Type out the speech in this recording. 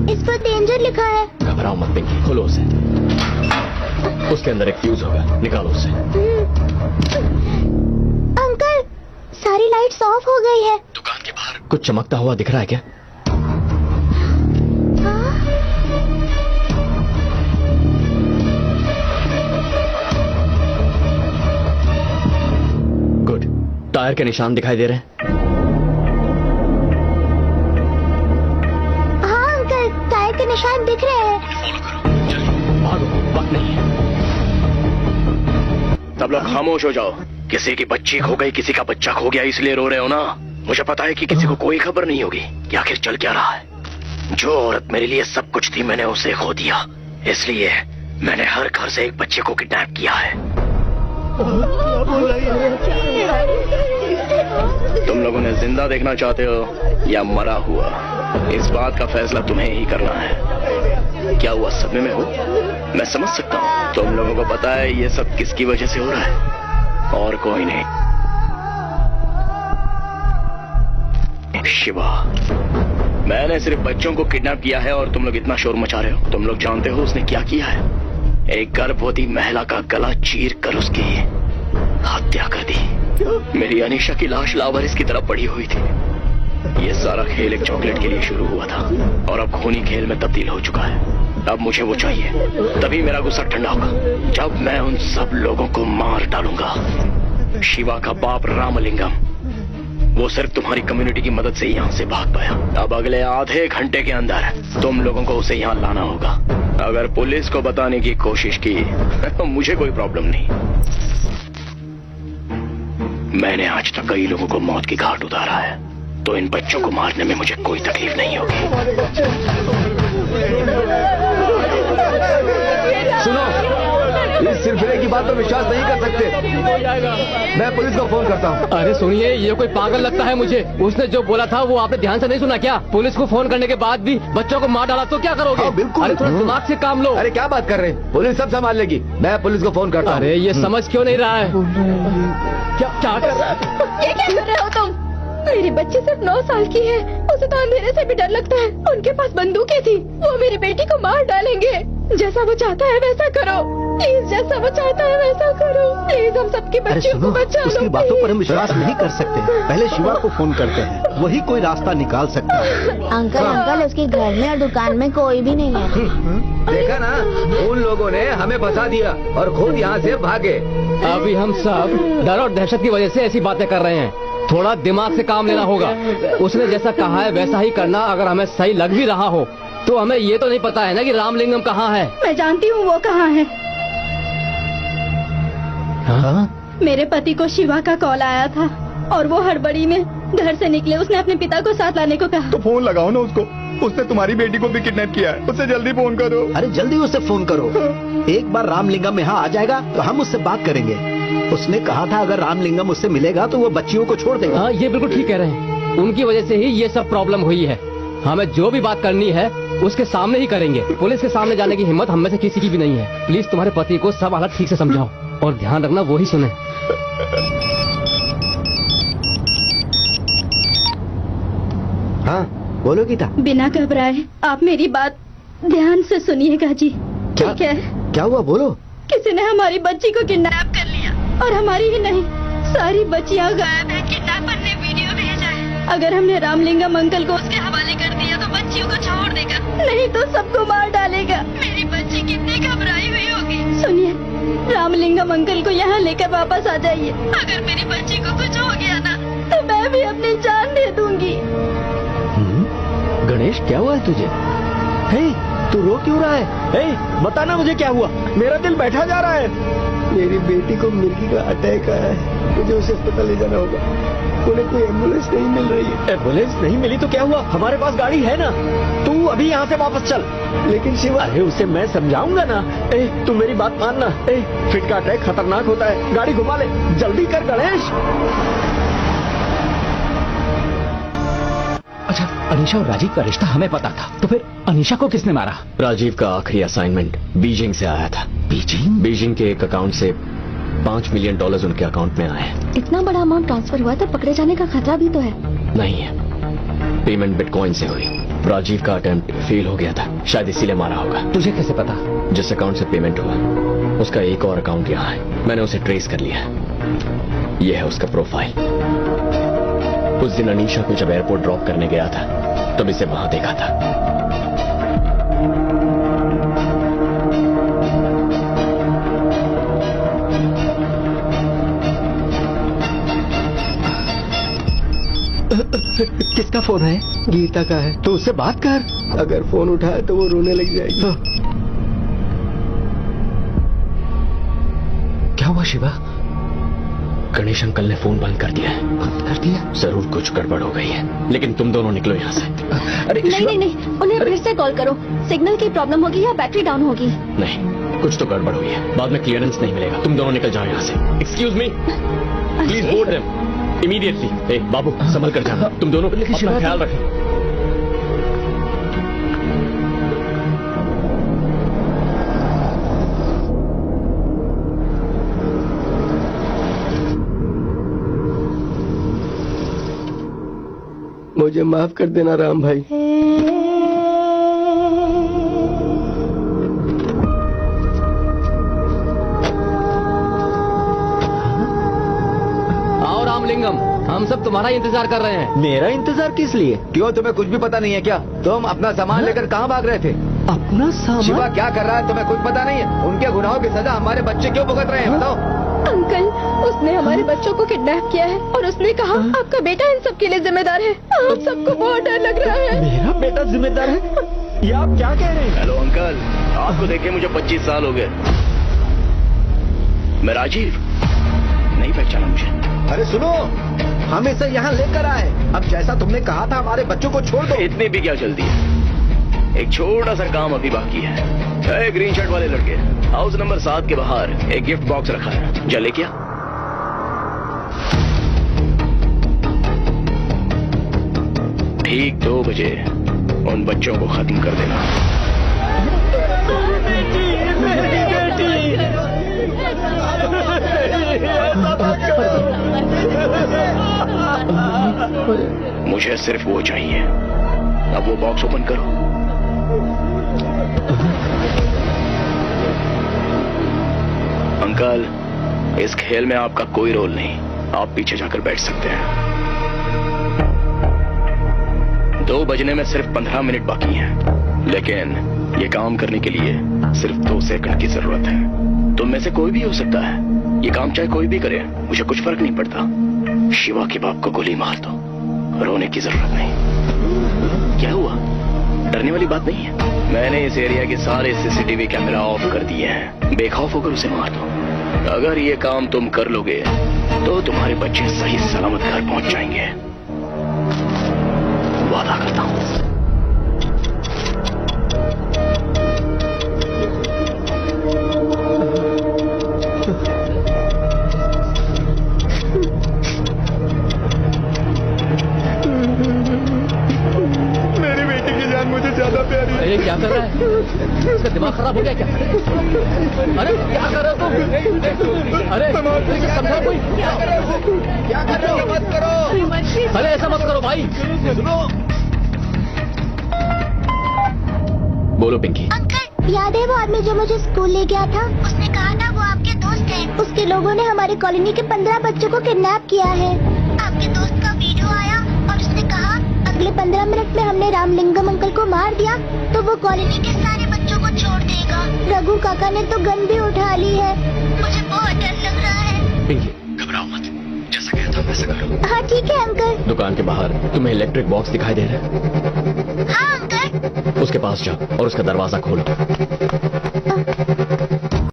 इस पर डेंजर लिखा है। घबराओ मत पिंकी, खोलो उसे। उसके अंदर एक फ्यूज होगा, निकालो उसे। अंकल, सारी लाइट्स ऑफ हो गई है। दुकान के बाहर कुछ चमकता हुआ दिख रहा है क्या? गुड। टायर के निशान दिखाई दे रहे हैं? हाँ अंकल, टायर के निशान दिख रहे हैं। फॉलो करो, जल्दी भागो, वक्त नहीं है। सब लोग खामोश हो जाओ। किसी की बच्ची खो गई, किसी का बच्चा खो गया, इसलिए रो रहे हो ना? मुझे पता है कि किसी को कोई खबर नहीं होगी कि आखिर चल क्या रहा है। जो औरत मेरे लिए सब कुछ थी, मैंने उसे खो दिया। इसलिए मैंने हर घर से एक बच्चे को किडनैप किया है। तुम लोगों ने जिंदा देखना चाहते हो या मरा हुआ, इस बात का फैसला तुम्हें ही करना है। क्या हुआ, सदमे में हो? मैं समझ सकता हूँ। तुम लोगों को पता है ये सब किसकी वजह से हो रहा है, और कोई नहीं, शिवा। मैंने सिर्फ बच्चों को किडनैप किया है और तुम लोग इतना शोर मचा रहे हो। तुम लोग जानते हो उसने क्या किया है? एक गर्भवती महिला का गला चीर कर उसकी हत्या कर दी। मेरी अनीशा की लाश लावारिस की तरफ पड़ी हुई थी। ये सारा खेल एक चॉकलेट के लिए शुरू हुआ था और अब खूनी खेल में तब्दील हो चुका है। अब मुझे वो चाहिए, तभी मेरा गुस्सा ठंडा होगा, जब मैं उन सब लोगों को मार डालूंगा। शिवा का बाप रामलिंगम, वो सिर्फ तुम्हारी कम्युनिटी की मदद से यहाँ से भाग पाया। अब अगले आधे घंटे के अंदर तुम लोगों को उसे यहाँ लाना होगा। अगर पुलिस को बताने की कोशिश की तो मुझे कोई प्रॉब्लम नहीं। मैंने आज तक कई लोगों को मौत की घाट उतारा है, तो इन बच्चों को मारने में मुझे कोई तकलीफ नहीं होगी। सुनो, इस सिरफिरे की बात पर विश्वास नहीं कर सकते। मैं पुलिस को फोन करता हूँ। अरे सुनिए, ये कोई पागल लगता है मुझे। उसने जो बोला था वो आपने ध्यान से नहीं सुना क्या? पुलिस को फोन करने के बाद भी बच्चों को मार डाला तो क्या करोगे? हाँ, बिल्कुल। अरे थोड़ा दिमाग से काम लो। अरे क्या बात कर रहे हैं, पुलिस सब संभाल लेगी। मैं पुलिस को फोन करता हूँ। अरे ये समझ क्यों नहीं रहा है? क्या क्या कर रहा है? ये क्या कर रहे हो तुम? मेरी बच्ची सिर्फ 9 साल की है, उसे तो अंधेरे से भी डर लगता है। उनके पास बंदूकें थी, वो मेरी बेटी को मार डालेंगे। जैसा वो चाहता है वैसा करो प्लीज, जैसा वो चाहता है वैसा करो प्लीज। हम सबकी बच्चियों को बचा लो। उसकी बातों पर हम विश्वास नहीं कर सकते। पहले शिवा को फोन करते हैं, वही कोई रास्ता निकाल सकता है। अंकल, उसके घर में और दुकान में कोई भी नहीं है। देखा ना, उन लोगों ने हमें फंसा दिया और खुद यहाँ से भागे। अभी हम सब डर और दहशत की वजह से ऐसी बातें कर रहे हैं। थोड़ा दिमाग से काम लेना होगा। उसने जैसा कहा है वैसा ही करना। अगर हमें सही लग भी रहा हो तो हमें ये तो नहीं पता है ना कि रामलिंगम कहाँ है। मैं जानती हूँ वो कहाँ है। हाँ? मेरे पति को शिवा का कॉल आया था और वो हड़बड़ी में घर से निकले। उसने अपने पिता को साथ लाने को कहा। तो फोन लगाओ ना उसको, उसने तुम्हारी बेटी को भी किडनैप किया है। उसे जल्दी फोन करो। अरे जल्दी उसे फोन करो। एक बार रामलिंगम यहाँ आ जाएगा तो हम उससे बात करेंगे। उसने कहा था अगर रामलिंगम उससे मिलेगा तो वो बच्चियों को छोड़ देगा। हाँ, ये बिल्कुल ठीक कह रहे हैं। उनकी वजह से ही ये सब प्रॉब्लम हुई है। हमें जो भी बात करनी है उसके सामने ही करेंगे। पुलिस के सामने जाने की हिम्मत हम में से किसी की भी नहीं है। प्लीज तुम्हारे पति को सब हालत ठीक से समझाओ और ध्यान रखना वो ही सुने। हाँ बोलो गीता। बिना घबराए आप मेरी बात ध्यान से सुनिएगा जी, ठीक है? क्या हुआ, बोलो। किसी ने हमारी बच्ची को किडनैप कर लिया और हमारी ही नहीं, सारी बच्चियां गायब है। किडनैपर ने वीडियो भेजा है। अगर हमने रामलिंगम अंकल को उसके हवाले कर दिया तो बच्चियों को छोड़ देगा, नहीं तो सबको मार डालेगा। मेरी बच्ची कितनी घबराई हुई होगी। सुनिए, रामलिंगम अंकल को यहाँ लेकर वापस आ जाइए। अगर मेरी बच्ची को कुछ हो गया ना तो मैं भी अपनी जान दे दूंगी। गणेश, क्या हुआ है तुझे? हे, तू रो क्यों रहा है? हे, बताना मुझे क्या हुआ। मेरा दिल बैठा जा रहा है। मेरी बेटी को मिर्गी का अटैक आया है, मुझे उसे अस्पताल ले जाना होगा। उन्हें कोई एम्बुलेंस नहीं मिल रही है। एम्बुलेंस नहीं मिली तो क्या हुआ? हमारे पास गाड़ी है ना। तू अभी यहाँ से वापस चल। लेकिन शिवा, अरे उसे मैं समझाऊंगा ना। तू मेरी बात मानना। फिट का अटैक खतरनाक होता है। गाड़ी घुमा ले, जल्दी कर गणेश। अच्छा, अनीशा और राजीव का रिश्ता हमें पता था, तो फिर अनीशा को किसने मारा? राजीव का आखिरी असाइनमेंट बीजिंग से आया था। बीजिंग के एक अकाउंट से $5 मिलियन उनके अकाउंट में आए हैं। इतना बड़ा अमाउंट ट्रांसफर हुआ तो पकड़े जाने का खतरा भी तो है। नहीं है, पेमेंट बिटकॉइन से हुई। राजीव का अटेम्प्ट फेल हो गया था, शायद इसीलिए मारा होगा। तुझे कैसे पता? जिस अकाउंट से पेमेंट हुआ उसका एक और अकाउंट यहाँ है, मैंने उसे ट्रेस कर लिया। यह है उसका प्रोफाइल। उस दिन अनीशा को जब एयरपोर्ट ड्रॉप करने गया था तब इसे वहां देखा था। किसका फोन है? गीता का है। तो उससे बात कर। अगर फोन उठाए तो वो रोने लग जाएगी। क्या हुआ शिवा? गणेश अंकल ने फोन बंद कर दिया है। बंद कर दिया? जरूर कुछ गड़बड़ हो गई है, लेकिन तुम दोनों निकलो यहाँ से। अरे नहीं नहीं नहीं, उन्हें फिर से कॉल करो। सिग्नल की प्रॉब्लम होगी या बैटरी डाउन होगी। नहीं, कुछ तो गड़बड़ हुई है, बाद में क्लियरेंस नहीं मिलेगा। तुम दोनों निकल जाओ यहाँ से। Excuse me, please board them immediately. बाबू संभल कर जाना, तुम दोनों अपना ख्याल रखें। मुझे माफ कर देना राम भाई। आओ रामलिंगम, हम सब तुम्हारा इंतजार कर रहे हैं। मेरा इंतजार किस लिए? क्यों, तुम्हें कुछ भी पता नहीं है क्या? तुम अपना सामान लेकर कहाँ भाग रहे थे? अपना शिवा सामान? क्या कर रहा है तुम्हें कुछ पता नहीं है? उनके गुनाहों की सजा हमारे बच्चे क्यों भुगत रहे हैं, बताओ। अंकल, उसने हमारे बच्चों को किडनैप किया है और उसने कहा आपका बेटा इन सब के लिए जिम्मेदार है। आप सबको बहुत डर लग रहा है। मेरा बेटा जिम्मेदार है? ये आप क्या कह रहे हैं? हेलो अंकल, आपको देखे मुझे 25 साल हो गए। मैं राजीव, नहीं पहचाना मुझे? अरे सुनो, हम इसे यहाँ लेकर आए। अब जैसा तुमने कहा था हमारे बच्चों को छोड़ दो। इतनी भी क्या जल्दी है? एक छोटा सा काम अभी बाकी है। ग्रीन शर्ट वाले लड़के, हाउस नंबर 7 के बाहर एक गिफ्ट बॉक्स रखा है, जले क्या? ठीक 2 बजे उन बच्चों को खत्म कर देना। मुझे सिर्फ वो चाहिए। अब वो बॉक्स ओपन करो। अंकल, इस खेल में आपका कोई रोल नहीं, आप पीछे जाकर बैठ सकते हैं। 2 बजने में सिर्फ 15 मिनट बाकी हैं, लेकिन ये काम करने के लिए सिर्फ 2 सेकंड की जरूरत है। तुम में से कोई भी हो सकता है, ये काम चाहे कोई भी करे, मुझे कुछ फर्क नहीं पड़ता। शिवा के बाप को गोली मार दो, रोने की जरूरत नहीं। क्या हुआ? डरने वाली बात नहीं है। मैंने इस एरिया के सारे सीसीटीवी कैमरा ऑफ कर दिए हैं, बेखौफ होकर उसे मार दो। अगर ये काम तुम कर लोगे तो तुम्हारे बच्चे सही सलामत घर पहुंच जाएंगे, वादा करता हूं। मेरी बेटी की जान मुझे ज्यादा प्यारी है। अरे क्या कर रहा है? उसका दिमाग खराब हो गया क्या? अरे क्या कर रहे हो तुम? अरे समझा कोई? क्या कर रहे हो? मत करो। अरे ऐसा मत करो भाई। सुनो, बोलो पिंकी। अंकल, याद है वो आदमी जो मुझे स्कूल ले गया था? उसने कहा था वो आपके दोस्त हैं। उसके लोगों ने हमारी कॉलोनी के 15 बच्चों को किडनैप किया है। आपके दोस्त का वीडियो आया और उसने कहा अगले 15 मिनट में हमने रामलिंगम अंकल को मार दिया तो वो कॉलोनी के सारे बच्चों को छोड़ देगा। रघु काका ने तो गन भी उठा ली है। मुझे बहुत डर लग रहा है। पिंकी, घबराओ मत, जैसा कहा था वैसा करो। हाँ ठीक है अंकल। दुकान के बाहर तुम्हें इलेक्ट्रिक बॉक्स दिखाई दे रहा है? हाँ अंकल। उसके पास जाओ और उसका दरवाजा खोलो।